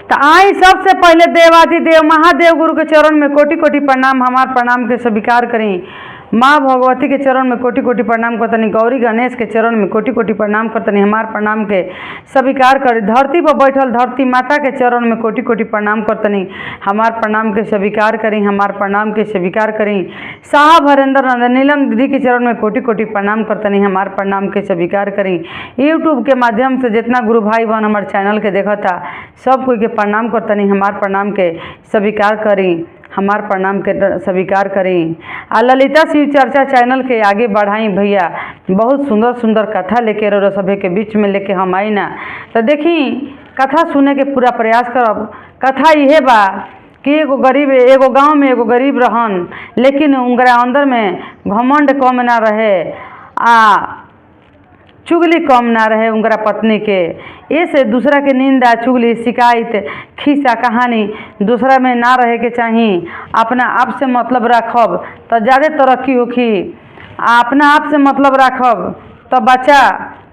तो आई सबसे पहले देवादिदेव महादेव गुरु के चरण में कोटि कोटि प्रणाम। हमार प्रणाम के स्वीकार करें। माँ भगवती के चरण में कोटि कोटि प्रणाम करतनी। गौरी गणेश के चरण में कोटि कोटि प्रणाम करतनी। हमार प्रणाम के स्वीकार करी। धरती पर बैठल धरती माता के चरण में कोटि कोटि प्रणाम करतनी। हमार प्रणाम के स्वीकार करी। हमार प्रणाम के स्वीकार करी। साहब हरेंद्र नंदन नीलम दीदी के चरण में कोटि कोटि प्रणाम करतनी। हमार प्रणाम के स्वीकार करी। यूट्यूब के माध्यम से जितना गुरु भाई बहन हमारे चैनल के देखा था सब कोई के प्रणाम करतनी। हमार प्रणाम के स्वीकार करी। हमार प्रणाम के स्वीकार करें। आ ललिता शिव चर्चा चैनल के आगे बढ़ाई भैया। बहुत सुंदर सुंदर कथा लेके रो सभी के बीच में लेके हम आई ना। तो देखी कथा सुने के पूरा प्रयास करब। कथा यह बा कि एगो गांव में एगो गरीब रहन, लेकिन उनका अंदर में घमंड कम ना रहे आ चुगली कम ना रहे उनका पत्नी के। ऐसे दूसरा के निंदा चुगली शिकायत खीसा कहानी दूसरा में ना रहे के चाहिए। अपना आप से मतलब रखब तो ज़्यादा तरक्की होखी। अपना आप से मतलब रखब तो बच्चा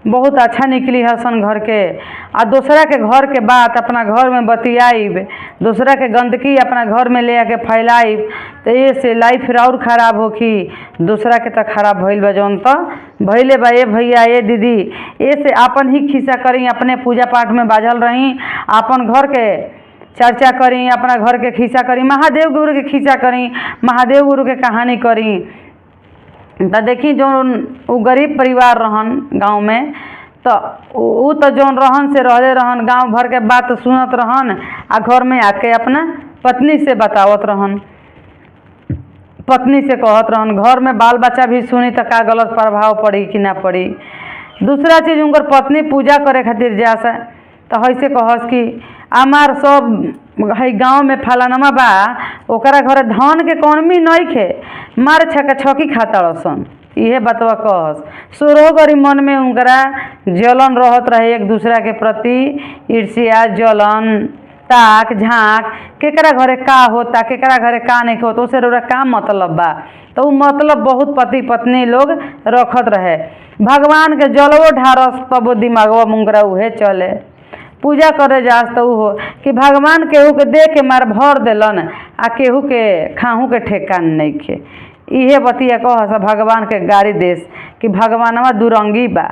बहुत अच्छा निकली हसन घर के। आ दूसरा के घर के बात अपना घर में बतियाइब, दूसरा के गंदगी अपना घर में ले आके फैलाइब तो ये से लाइफ और ख़राब होखी। दूसरा के तो खराब भइल बा जौन तो भइले बा। ये भैया ये दीदी ये से अपन ही खिस्सा करी, अपने पूजा पाठ में बाझल रही, अपन घर के चर्चा करी, अपना घर के खिस्सा करी, महादेव गुरु के खिस्सा करी, महादेव गुरु के कहानी करी। तो देखी जो वो गरीब परिवार रहन गांव में, तो वो तो जौन रहन से रहले रहन, गांव भर के बात सुनत रहन आ घर में आके अपना पत्नी से बतावत रहन, पत्नी से कहत रहन। घर में बाल बच्चा भी सुनी तो का गलत प्रभाव पड़ी कि ना पड़ी। दूसरा चीज़ उनकर पत्नी पूजा करे खातिर जासा तो ऐसे कहस कि हमार सब है गाँव में फलानमा बा, ओकरा घर धन के कमी नहीं खे, मार छका छकी खाता रसन। इहे बतवा कहस। सोरहो गरी मन में उनकरा जलन रहत रहे एक दूसरा के प्रति, ईर्ष्या जलन ताक झाँक केकरा घरे का होता केकरा घरे का नहीं होता, उसे रोरा का मतलब बा। तो वो मतलब बहुत पति पत्नी लोग रखत रहे। भगवान के जलवो ढारस तब दिमागवा मुंगरा उहे चले। पूजा करे जास तो हो कि भगवान केहू के दे के मार भर देलन आ केहू के खाहू के ठेकान नहीं खे। इहे बतिया कह भगवान के गाड़ी देश कि भगवानवा दुरंगी बा,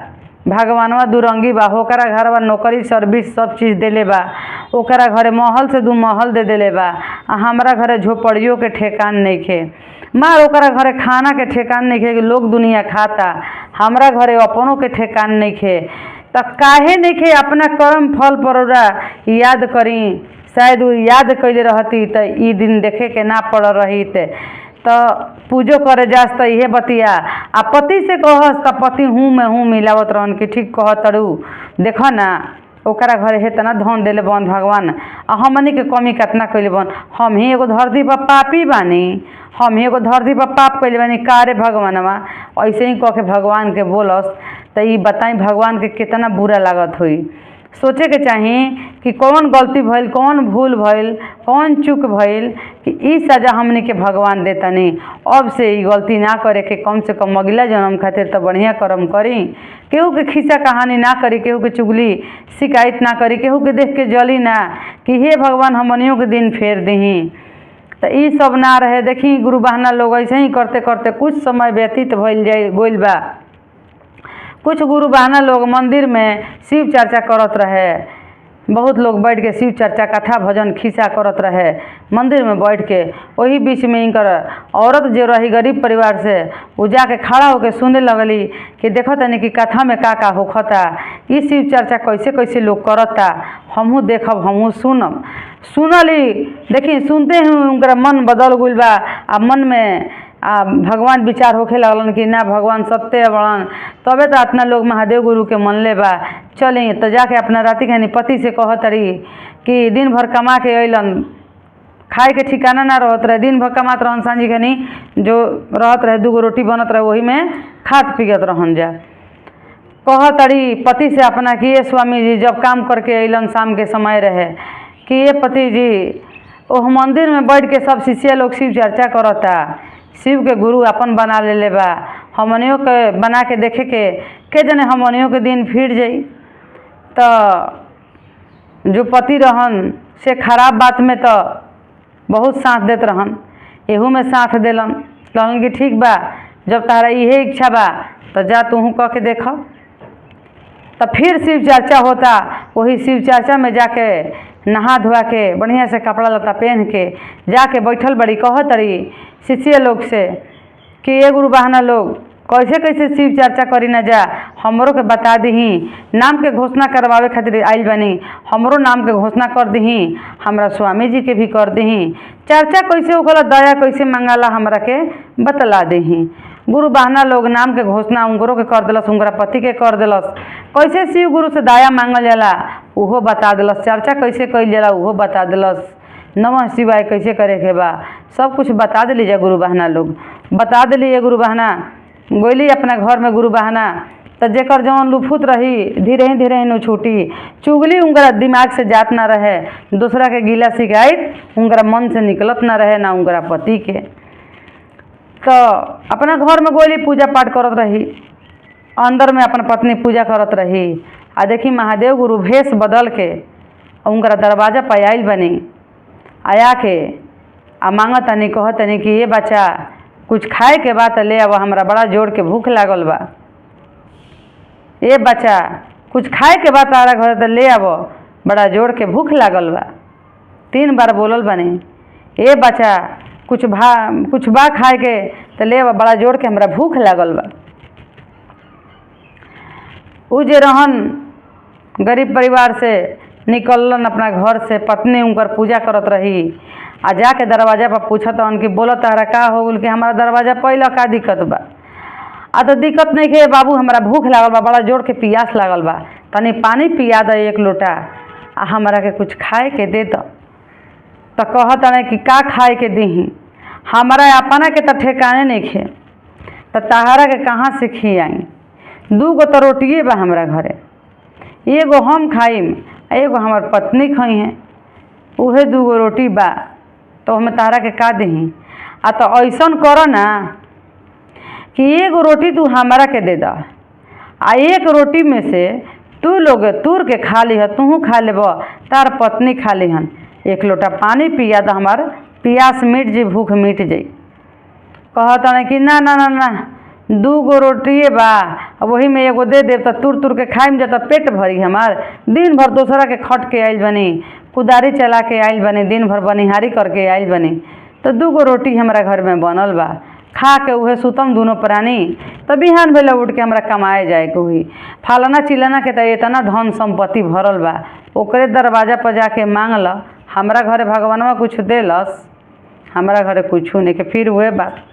भगवानवा दुरंगी बा। होकरा घरवा नौकरी सर्विस सब चीज़ देले बा, ओकरा घरे महल से 2 महल दे देले बा आ हमरा घरे झोपड़ियों के ठेकान नहीं खे। मार ओकरा घरे खाना के ठेकान नहीं खे कि लोग दुनिया खाता, हमरा घरे अपनों के ठेकान नहीं खे। तो काहे नहीं खे अपना कर्म फल परोरा याद करी। शायद वो याद कैले रहती तो ई दिन देखे के ना पड़ रही तो पूजो करे जास तो इहे बतिया। आ पति से कहस तो पति हूँ में हूँ मिलावत रहन कि ठीक कह तरू, देख ना ओकरा घरे हे तना धन देले बन भगवान आ हमनी के कमी कितना कैले बन। हम ही एगो धरती पर पापी बानी, हम ही एगो धरती पर पाप कैले बानी कारे भगवानवा। ऐसे ही कह के भगवान के बोलस तो ये बताई भगवान के कितना बुरा लागत हुई। सोचे के चाहिए कि कौन गलती भइल, कौन भूल भइल, कौन चूक भइल कि ई सजा हमनी के भगवान देता नहीं। अब से ये गलती ना करे के कम से कम अगला जन्म खातिर तो बढ़िया कर्म करी। केहू के खिस्सा कहानी ना करी, केहू के चुगली शिकायत ना करी, केहू के देख के जली ना कि हे भगवान हमनियों के दिन फेर दही। तो ये सब ना रहे। देखी गुरु बहना लोग ऐसे ही करते करते कुछ समय व्यतीत भइल जाए गोइल बा। कुछ गुरु बहना लोग मंदिर में शिव चर्चा करत रहे। बहुत लोग बैठ के शिव चर्चा कथा भजन खिस्सा करत रहे मंदिर में बैठ के। वही बीच में इनकर औरत जो रही गरीब परिवार से वो जाके खड़ा होकर सुने लगली कि देखो तनी कि कथा में का होखता, ये शिव चर्चा कैसे कैसे लोग करता, हमहू देखब हमहू सुनब। सुनली देखी सुनते ही उनका मन बदल गइल बा। आ मन में भगवान विचार होखे लगलन कि ना भगवान सत्य बड़न। तबे तो इतना लोग महादेव गुरु के मन ले बा। चली तो जाके अपना राति खानी पति से कहत रही कि दिन भर कमा के अइलन, खाए के ठिकाना ना रहत रहे, दिन भर कमात रहन, सांझी खानी जो रहत रहे 2 रोटी बनत रहे वही में खात पिगत रहन जा। कहत रही पति से अपना कि ये स्वामी जी जब काम करके अइलन शाम के समय रहे कि ये पति जी ओह मंदिर में बैठ के सब शिष्य लोग शिव चर्चा करता, शिव के गुरु अपन बना ले बा, हमनियों के बना के देखे के जने हमनियों के दिन फिर जाई। तो जो पति रहन से खराब बात में तो बहुत साथ देत रहन, एहू में साथ दिलन। कहलन कि ठीक बा, जब तारा इहे इच्छा बा तो जा तूहू कह के देख। तो फिर शिव चर्चा होता। वही शिव चर्चा में जाके नहा धोआ के बढ़िया से कपड़ा लत्ता पहन के जाके बैठल बड़ी कहत रही शिष्य लोग से कि ये गुरु बहना लोग कैसे कैसे शिव चर्चा करी न जा, हमरो के बता दही। नाम के घोषणा करवावे खातिर आइल बनी, हमरो नाम के घोषणा कर दही, हमरा स्वामी जी के भी कर दही। चर्चा कैसे होखला, दया कैसे मंगाला, हमरा के बतला दही। गुरु बहना लोग नाम के घोषणा उनकरो के कर दिलस, उनकरा पति के कर दिलस। कैसे शिव गुरु से दया मांगल जाला उहो बता दिलस, चर्चा कैसे कइल जाला उहो बता दिलस, नमः शिवाय कैसे करे के बा सब कुछ बता दिली जा। गुरु बहना लोग बता दिली। ये गुरु बहना गोली अपना घर में गुरु बहना तो जेकर जौन लुफुत रही धीरे ही नु छूटी। चुगली उनकरा दिमाग से जात ना रहे, दूसरा के गिला शिकायत उनकरा मन से निकलत ना रहे, ना उनकरा पति के। तो अपना घर में गोली पूजा पाठ करत रही, अंदर में अपन पत्नी पूजा करत रही। आ देखी महादेव गुरु भेष बदल के उनकरा दरवाजा पर आइल बनी। आया के आ मांगत तनी कहत तनी कि ये बच्चा कुछ खाए के बात ले आव, हमरा बड़ा जोर के भूख लागल बा। ये बच्चा कुछ खाए के बात तारा घर तो ले आव, बड़ा जोर के भूख लागल बा। 3 बार बोलल बनी। ये बच्चा कुछ बा खाए के तो ले आव, बड़ा जोर के हमरा भूख लागल बा। उ जे रहन गरीब परिवार से निकलन अपना घर से, पत्नी उनकर पूजा करत रही। आ जाके दरवाजा पर पूछत हन कि बोलत तारा का हो गल कि हमारा दरवाजा पहला का दिक्कत बा। आ तो दिक्कत नहीं के बाबू, हमारा भूख लागल बा, बड़ा जोर के प्यास लागल बा, तनी पानी पिया दे 1 लोटा, आ हमरा के कुछ खाए के दे दो। तो कहत है कि का खाए के दीही, हमारा अपना के तो ठेकाने नहीं खे, तो तहारा के कहाँ से खियाई। 2 गो तो रोटिए बा हमरा घरे, एगो हम खाइम, एगो हमार पत्नी खाई हैं, उहे 2 गो रोटी बा, तो हमें तारा के का दही। आ तो ऐसन करो ना कि 1 गो रोटी तू हमारा के दे दा, आ 1 रोटी में से तू लोग तूर के खा ली, तूहू खा लेब, तार पत्नी खा लीहन। 1 लोटा पानी पिया दा, हमार प्यास मिट जी, भूख मिट जाई। कहता नहीं कि ना ना ना ना 2 गो रोटिए बा, वही में एगो दे देव तो तुर के खाइम जाता, पेट भरी हमार। दिन भर दूसरा के खट के आइल बनी, कुदारी चला के आइल बनी, दिन भर बनिहारी करके आइल बनी, तो 2 गो रोटी हमारा घर में बनल बा, खा के उहे सुतम दोनों प्राणी। तो बिहान भेला उठ के हमरा कमाए जाए के हुई। फलाना चिलाना के तो इतना धन संपत्ति भरल बा, ओकरे दरवाजा पर जाके मांग ल। हमरा घरे भगवानवा कुछ देलस, हमरा घरे कुछ नहीं के। फिर हुए बात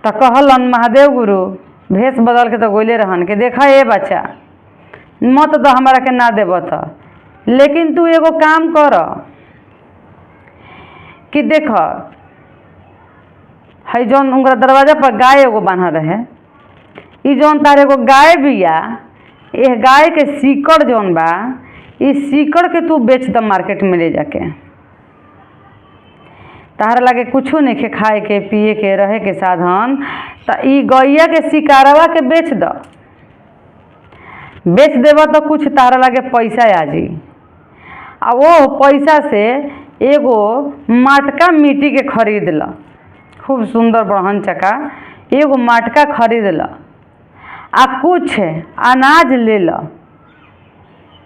तो कहलन महादेव गुरु भेष बदल के तो गोले रहन के देखा ये बच्चा मत तो हमारा के ना देव तो, लेकिन तू एगो काम कर कि देख है जौन उनका दरवाजा पर गाय एगो बान्हा रहे, ई जौन तार एगो गाय बिया, यह गाय के सीकड़ जौन बा, इस सीकड़ के तू बेच द मार्केट में ले जाके। तार लगे कुछ नहीं के खाए के पिए के रहे के साधन, तो ई गैया के शिकारवा के बेच द। बेच देव तो कुछ तारा लगे पैसा आ जी, आ वो पैसा से एगो मटका मिट्टी के खरीद ल, खूब सुंदर बढ़न चका एगो मटका खरीद ल, आ कुछ अनाज ले ल,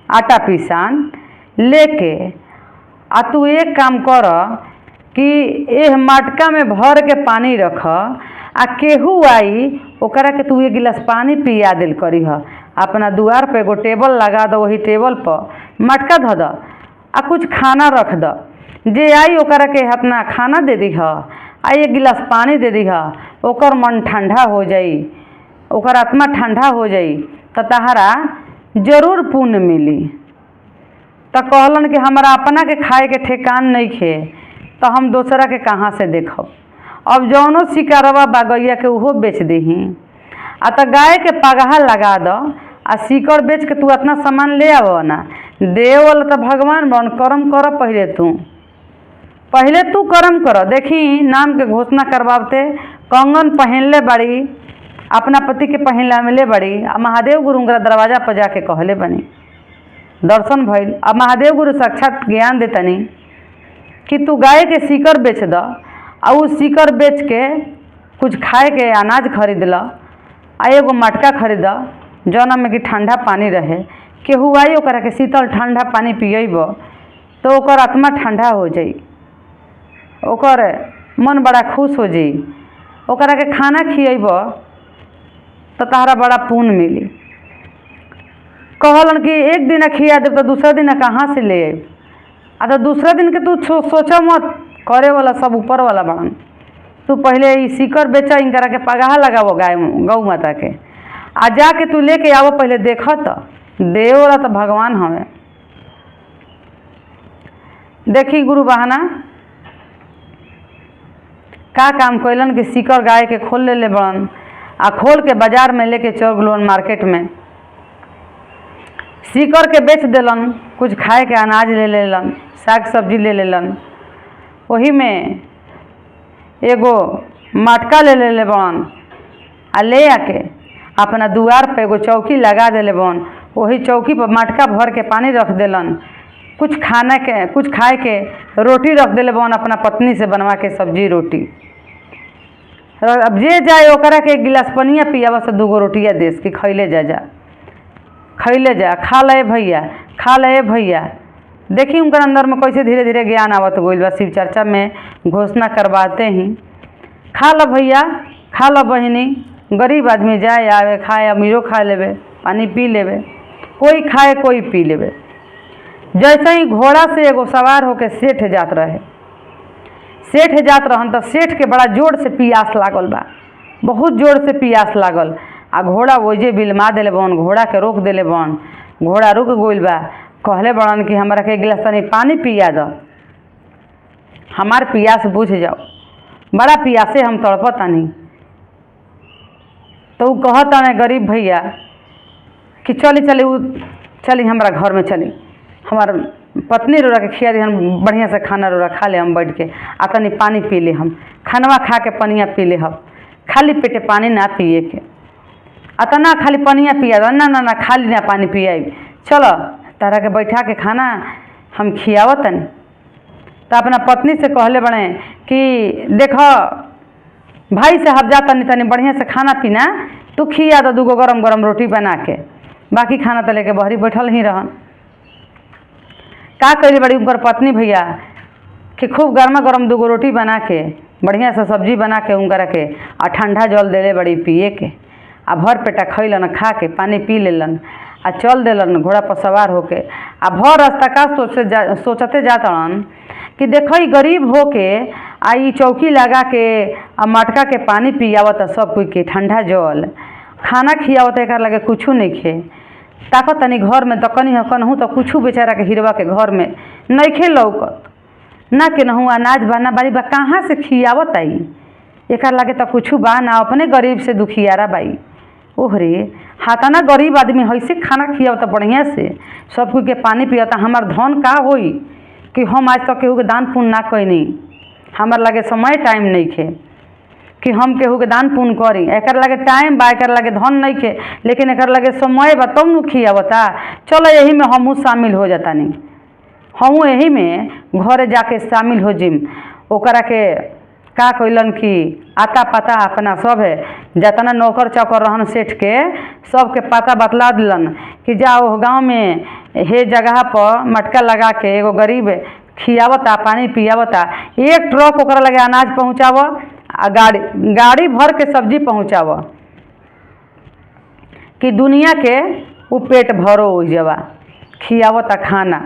आटा पिसान लेके। आ तू एक काम कर कि एह मटका में भर के पानी रख, आ केहू आई ओकरा के तू 1 गिलास पानी पिया दिल करी ह। अपना दुआर पे एगो टेबल लगा दो, वही टेबल पर मटका धो द, आ कुछ खाना रख द। जे आई ओकरा के अपना खाना दे दी ह, आ 1 गिलास पानी दे दी ह, ओकर मन ठंडा हो जाई, ओकर आत्मा ठंडा हो जाई, तो तहरा जरूर पुण्य मिली। तो कहलन कि हमारा अपना के खाए के ठेकान नहीं खे, तो हम दूसरा के कहाँ से देखब। अब जौनो शिकारवा बा गैया के उहो बेच दही, आ तो गाय के पगहा लगा दो, आ सीकर बेच के तू अपना सामान ले आव ना। देवल तो भगवान बन, कर्म कर पहले तू कर्म कर। देखी नाम के घोषणा करवाते कंगन पहनले बड़ी, अपना पति के पहनला मिले बड़ी, आ महादेव गुरु का दरवाजा पर जाके कहले बनी दर्शन भइल। अब महादेव गुरु साक्षात ज्ञान देतनी कि तू गाय के सीकर बेच द, और उ सीकर बेच के कुछ खाए के अनाज खरीद ल, आ एगो मटका खरीद जौना में कि ठंडा पानी रहे, केहू आई ओकरा के शीतल ठंडा पानी पियब तो ओकर आत्मा ठंडा हो जाई, ओकर मन बड़ा खुश हो जाई। ओकरा के खाना खियब तो तहरा बड़ा पुण्य मिली। कहलन कि एक दिन खिया देब तो दूसरा दिन कहाँ से ले आए, आ तो दूसरा दिन के तू सोचा मत, करे वाला सब ऊपर वाला बड़न। तू पहले ई सीकर बेचा, इनकरा के पगाह लगावो गाय गौ माता के, आ जाके तू लेके आवो, पहले देख तो देव वाला तो भगवान हमें। देखी गुरु बहाना का काम कैलन कि सीकर गाय के खोल ले बड़न, आ खोल के बाजार में लेके चल गलन मार्केट में, सीकर के बेच देलन, कुछ खाए के अनाज ले लेलन, साग सब्जी ले लेलन। वही में एगो मटका ले ले बन, आ ले आके अपना दुआर पे एगो चौकी लगा देले बन। वही चौकी पर मटका भर के पानी रख देलन, कुछ खाए के रोटी रख देले बन, अपना पत्नी से बनवा के सब्जी रोटी। अब जे जाए ओकरा के एक गिलास पनिया पियावा से दूगो रोटिया देस कि खैले जा, खैले जा, खा ले भैया, खा ले भैया। देखी उनकर अंदर में कैसे धीरे धीरे ज्ञान आवत गइल बा। शिव चर्चा में घोषणा करवाते ही खा लो भैया, खा लो बहिनी। गरीब आदमी जाए आवे खाए, अमीरो खा लेवे, पानी पी लेवे, कोई खाए कोई पी लेवे। जैसे ही घोड़ा से एगो सवार होके सेठ जात रहे, सेठ जात रहन तो सेठ के बड़ा जोर से पियास लागल बा, बहुत जोर से पियास लागल। आ घोड़ा वोजे बिलमा देले बन, घोड़ा के रोक देले बन, घोड़ा रुक गइल बा। कहले बड़न कि हमरा के एक गिलास तनी पानी पिया दो, हमार पियास बुझ जाओ, बड़ा पियासे हम तड़पतानी। तो उ कहता गरीब भैया कि चली हमारा घर में चली, हमार पत्नी रोरा के खिया दी, हम बढ़िया से खाना रोरा खा ले, हम बैठ के आ तनी पानी पी ले, हम खानवा खा के पनिया पी ले, हम खाली पेटे पानी ना पिए के, अतना खाली पनिया पिया दो, ना ना ना खाली ना पानी पियाई, चलो तारा के बैठा के खाना हम खियावत तनी। तो अपना पत्नी से कहले बड़े कि देखो भाई से हब जा तनी बढ़िया से खाना पीना, तू खिया दो दूगो गरम गरम रोटी बना के, बाकी खाना तो लेके बहरी बैठल ही रहन। का कैली बड़ी उनकर पत्नी भैया कि खूब गर्मा गर्म दूगो रोटी बना के, बढ़िया से सब्जी बना के उनकर के, आ ठंडा जल देले बड़ी पिए के, आ भर पेटा खैलन, खा के पानी पी लेलन, आ चल देलन घोड़ा पर सवार होके। आ भर रास्ता का सोचते जातन कि देखो गरीब होके आ ई चौकी लगा के आ मटका के पानी पियावत, सब कोई के ठंडा जल खाना खियावत, एक लगे कुछ नहीं खे। ताकत तनी घर में दकनी हकन हूँ तो कुछ बेचारा के हिरवा के घर में नहीं खे लौकत, ना के नहूँ अनाज बना बारी बा, कहाँ से खियावत आई, एक लगे तो कुछ बा ना, अपने गरीब से दुखियारा बाई। ओहरे हाथाना गरीब आदमी ऐसे खाना खियावता बढ़िया से, सब कोई के पानी पियाता, हमार धन का होई कि हम आज तक केहू के दान पुण्य ना कैनी, हमार लगे समय टाइम नहीं खे कि हम केहू के दान पुण्य करी, एक लगे टाइम बा, एक लगे धन नहीं खे, लेकिन एक लगे समय बा तब न खियावता। चलो यही में हमहू शामिल हो जाता, नहीं हमहू यही में घरे जाके शामिल हो जिम। ओकरा के का कैलन कि आता पता अपना सब है जतना नौकर चाकर रहन सेठ के, सबके पता बतला दिलन कि जाओ गांव में हे जगह पर मटका लगा के एगो गरीब खियावता, पानी पियावता, एक ट्रक ओकरा लगे अनाज पहुँचाव, आ गाड़ी भर के सब्जी पहुँचाव कि दुनिया के वो पेट भरो हो जावा, खियावता खाना।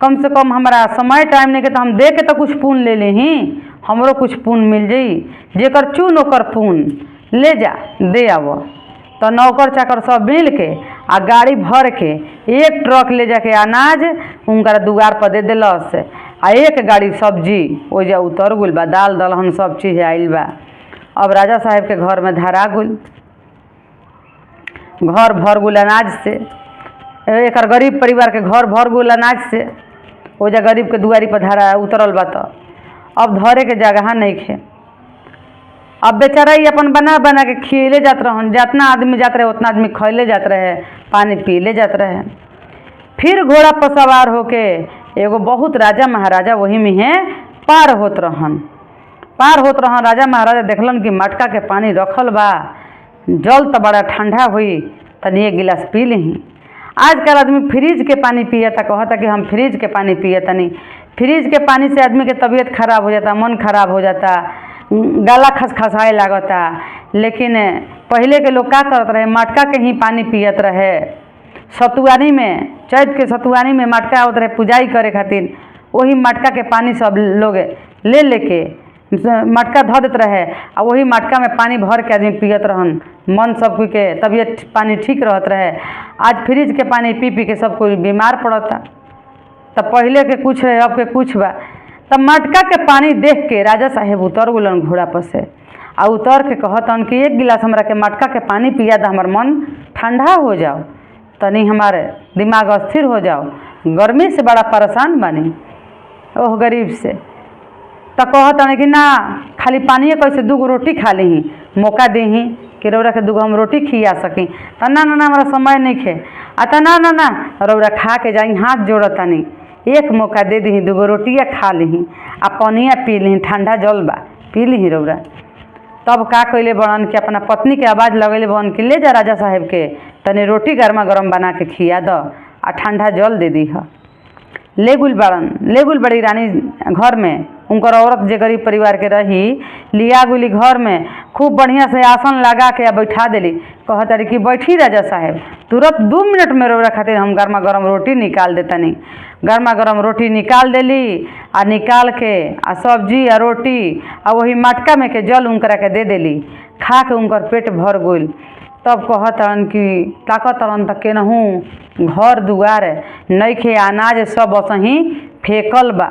कम से कम हमारा समय टाइम नहीं के तो हम दे के तो कुछ पुण्य ले ली, हमरो कुछ पुण्य मिल जाई, जेकर चू नौकर पुण्य ले जा दे आव। तो नौकर चाकर सब मिल के आ गाड़ी भर के एक ट्रक ले जाके अनाज उनका दुआर पर दे दिलस, आ एक गाड़ी सब्जी ओजा उतर गुल बा, दाल दलहन सब चीज़ आइल बा। अब राजा साहेब के घर में धरा गुल, घर भर गुल अनाज से, एक गरीब परिवार के घर भर गुल अनाज से, ओजा गरीब के दुआरी पर धरा उतरल बा। तो अब धरे के जगह नहीं खे, अब बेचारा ही अपन बना बना के खिले जात रहन, जितना आदमी जात रहे उतना आदमी खैले जात रहे, पानी पीले जात रहे। फिर घोड़ा पर सवार होके एगो बहुत राजा महाराजा वही में है पार होत रहन। राजा महाराजा देखलन कि मटका के पानी रखल बा, जल तो बड़ा ठंडा हुई, तनी एक गिलास पी ली। आजकल आदमी फ्रिज के पानी पियता, कहता कि हम फ्रिज के पानी पियतनी। फ्रिज के पानी से आदमी के तबीयत खराब हो जाता, मन खराब हो जाता, गला खसखसाए लागता। लेकिन पहले के लोग का करत रहे, मटका के ही पानी पियत रहे। सतुआनी में, चैत के सतुआनी में मटका आवत रहे पूजाई करे खातिर, वही मटका के पानी सब लोग ले लेके मटका धो देते रहे और वही मटका में पानी भर के आदमी पियत रहन। मन सब कोई के तबीयत पानी ठीक रहत रहे। आज फ्रिज के पानी पी पी के सब कोई बीमार पड़ता। तब पहले के कुछ है, अब के कुछ बा। तब मटका के पानी देख के राजा साहेब उतर गुलन घोड़ा पर से आ उतर के कहतन कि एक गिलास हमरा के मटका के पानी पिया दा, हमार मन ठंडा हो जाओ, तनी हमारे दिमाग अस्थिर हो जाओ, गर्मी से बड़ा परेशान बानी ओह गरीब से। तो कहतन कि ना खाली पानी कैसे दूगो रोटी खा ली, मौका दी कि रौरा के दूगो हम रोटी खिया सकी। तो ना ना ना हमारा समय नहीं खे। आता ना ना ना रौरा खा के जाई, हाथ जोड़तनी, एक मौका दे दी, दूगो रोटिया खा ली आ पनिया पी ली, ठंडा जल बा पी ली रौरा। तब का कैले बड़न कि अपना पत्नी के आवाज़ लगेले बन कि ले जा राजा साहेब के तनी रोटी गर्मा गर्म बना के खिया दो आ ठंडा जल दे दी। ले गुल बड़ी रानी घर में, उनकर औरत जे गरीब परिवार के रही लिया गुली घर में, खूब बढ़िया से आसन लगा के बैठा देली। कहता रही कि बैठी राजा साहेब, तुरंत 2 मिनट में रौरा खातिर हम गर्मा गर्म रोटी निकाल देतनी। गर्मा गर्म रोटी निकाल देली आ निकाल के आ सब्जी आ रोटी आ वही मटका में के जल उनकरा के दे देली। खा के उनकर पेट भर गइल। तब कहतन कि ताकतरन तक केनहू घर दुआर नइखे, अनाज सब असही फेंकल बा,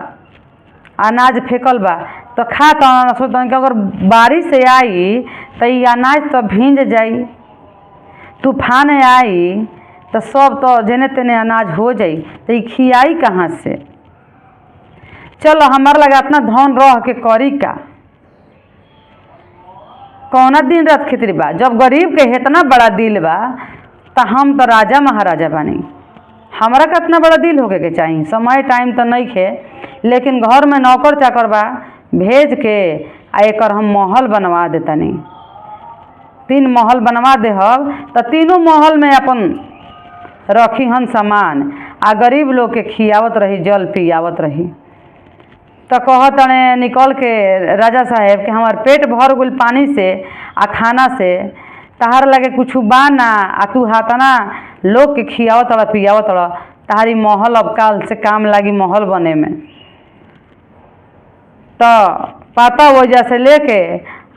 अनाज फेंकल बा। तो खातन सोचतन कि अगर बारिश से आई तो ये अनाज तो भींज जाई, तूफान आई तो सब तो जेने तेने अनाज हो जाई, तो ये खियाई कहाँ से। चलो हमार लगा इतना धन रह के करी का, कौना दिन रात खितरी बा। जब गरीब के इतना बड़ा दिल बा तो हम तो राजा महाराजा बानी, हमारा का इतना बड़ा दिल होके के चाहिए। समय टाइम तो नहीं खे, लेकिन घर में नौकर चाकर बा, भेज के आ एकर हम महल बनवा देतनी। 3 महल बनवा देहब तो तीनों महल में अपन रखी हन सामान आ गरीब लोग के खियावत रही, जल पियावत रही। तो कहतने निकल के राजा साहेब कि हमार पेट भर गइल पानी से आ खाना से, तहार लगे कुछ बाना आ तू हाथना लोग के खियावत रह पियावत रह, तहारी महल अब काल से काम लागी महल बने में। तो पता वजह से लेके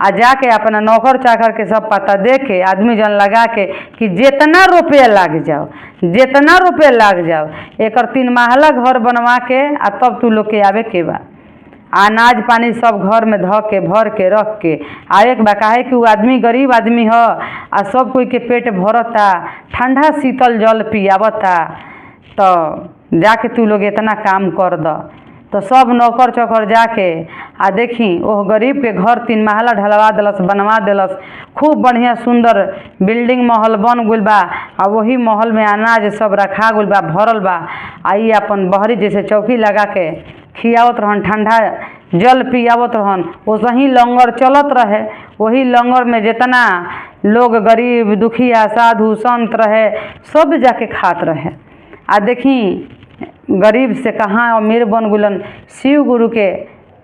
आ जाके अपना नौकर चाकर के सब पता दे के आदमी जन लगा के कि जितना रुपया लाग जाओ, जितना रुपया लाग जाओ, एकर 3 महला घर बनवा के आ तब तू लोग के आवे के बा। अनाज पानी सब घर में धो के भर के रख के आवे के बा। काहे कि वो आदमी गरीब आदमी ह आ सब कोई के पेट भरता, ठंडा शीतल जल पियावता। तो जाके तू लोग इतना काम कर द। तो सब नौकर चौकर जाके आ देखी ओह गरीब के घर 3 महला ढलवा दिलस, बनवा दिलस। खूब बढ़िया सुंदर बिल्डिंग महल बन गइल बा आ वही महल में अनाज सब रखा गइल बा, भरल बा। आई अपन बहरी जैसे चौकी लगा के खियावत रहन, ठंडा जल पियावत रहन। वही लंगर चलत रहे, वही लंगर में जितना लोग गरीब दुखिया साधु संत रहे सब जाके खात रहे। आ देखी गरीब से कहाँ अमीर बन गुलन, शिव गुरु के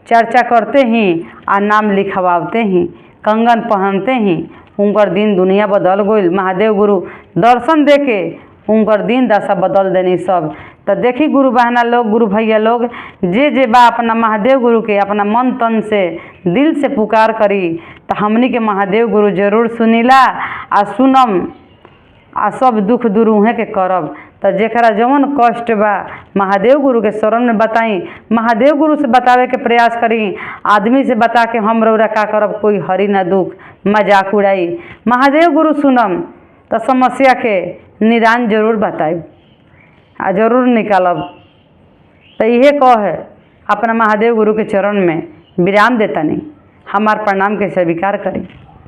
चर्चा करते ही आ नाम लिखवाते ही, कंगन पहनते ही उनकर दिन दुनिया बदल गइल। महादेव गुरु दर्शन दे के उनकर दिन दशा बदल देनी सब। तो देखी गुरु बहना लोग, गुरु भैया लोग, जे बा अपना महादेव गुरु के अपना मन तन से दिल से पुकार करी तो हमनी के महादेव गुरु जरूर सुनीला आ सुनम आ सब दुख दूर उहे के करब। तो जेकरा जवन कष्ट बा महादेव गुरु के शरण में बताई, महादेव गुरु से बतावे के प्रयास करी। आदमी से बता के हम रौरा का करब, कोई हरी ना दुख मजाक उड़ाई। महादेव गुरु सुनम तो समस्या के निदान जरूर बताई आ जरूर निकालब। तो इहे कह अपना महादेव गुरु के चरण में विराम देतनी। हमार प्रणाम के स्वीकार करी।